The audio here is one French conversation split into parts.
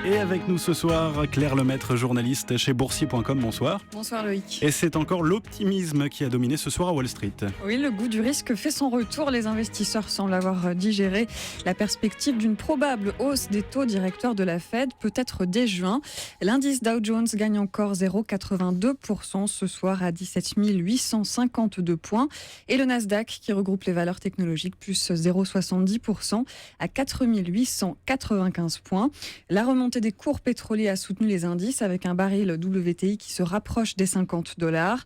Et avec nous ce soir, Claire Lemaître, journaliste chez Boursier.com. Bonsoir. Bonsoir Loïc. Et c'est encore l'optimisme qui a dominé ce soir à Wall Street. Oui, le goût du risque fait son retour. Les investisseurs semblent avoir digéré la perspective d'une probable hausse des taux directeurs de la Fed, peut-être dès juin. L'indice Dow Jones gagne encore 0,82% ce soir à 17 852 points. Et le Nasdaq, qui regroupe les valeurs technologiques, plus 0,70% à 4 895 points. La remontée des cours pétroliers a soutenu les indices avec un baril WTI qui se rapproche des $50.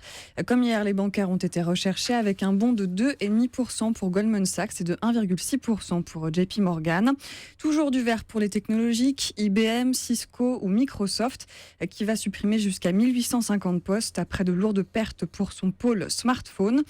Comme hier, les bancaires ont été recherchés avec un bond de 2,5% pour Goldman Sachs et de 1,6% pour JP Morgan. Toujours du vert pour les technologiques, IBM, Cisco ou Microsoft qui va supprimer jusqu'à 1850 postes après de lourdes pertes pour son pôle smartphone.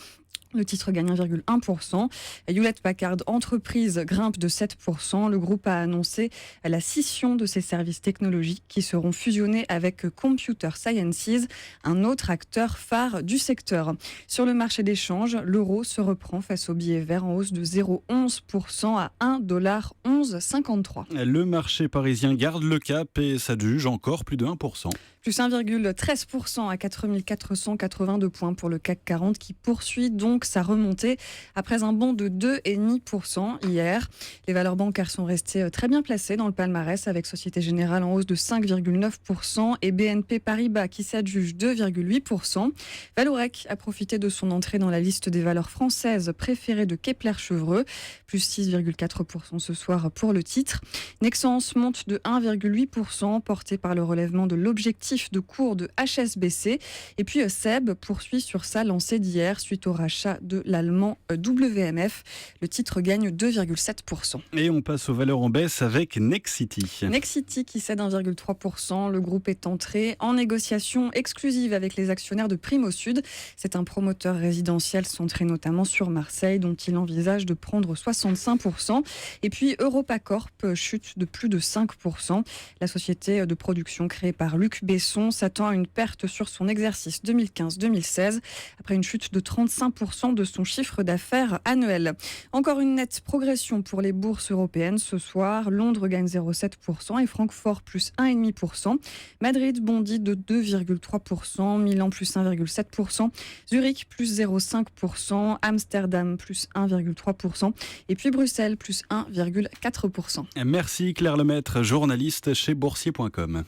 Le titre gagne 1,1%. Hewlett Packard Entreprise grimpe de 7%. Le groupe a annoncé la scission de ses services technologiques qui seront fusionnés avec Computer Sciences, un autre acteur phare du secteur. Sur le marché des changes, l'euro se reprend face au billet vert en hausse de 0,11% à 1,1153 $. Le marché parisien garde le cap et s'adjuge encore plus de 1%. Plus 1,13% à 4 482 points pour le CAC 40 qui poursuit donc sa remontée après un bond de 2,5% hier. Les valeurs bancaires sont restées très bien placées dans le palmarès avec Société Générale en hausse de 5,9% et BNP Paribas qui s'adjuge 2,8%. Vallourec a profité de son entrée dans la liste des valeurs françaises préférées de Kepler-Chevreux, plus 6,4% ce soir pour le titre. Nexans monte de 1,8% porté par le relèvement de l'objectif de cours de HSBC. Et puis SEB poursuit sur sa lancée d'hier suite au rachat de l'allemand WMF. Le titre gagne 2,7%. Et on passe aux valeurs en baisse avec Nexity. Nexity qui cède 1,3%. Le groupe est entré en négociation exclusive avec les actionnaires de Primo Sud. C'est un promoteur résidentiel centré notamment sur Marseille dont il envisage de prendre 65%. Et puis EuropaCorp chute de plus de 5%. La société de production créée par Luc Besson s'attend à une perte sur son exercice 2015-2016 après une chute de 35% de son chiffre d'affaires annuel. Encore une nette progression pour les bourses européennes ce soir. Londres gagne 0,7% et Francfort plus 1,5%. Madrid bondit de 2,3%, Milan plus 1,7%, Zurich plus 0,5%, Amsterdam plus 1,3% et puis Bruxelles plus 1,4%. Merci Claire Lemaître, journaliste chez Boursier.com.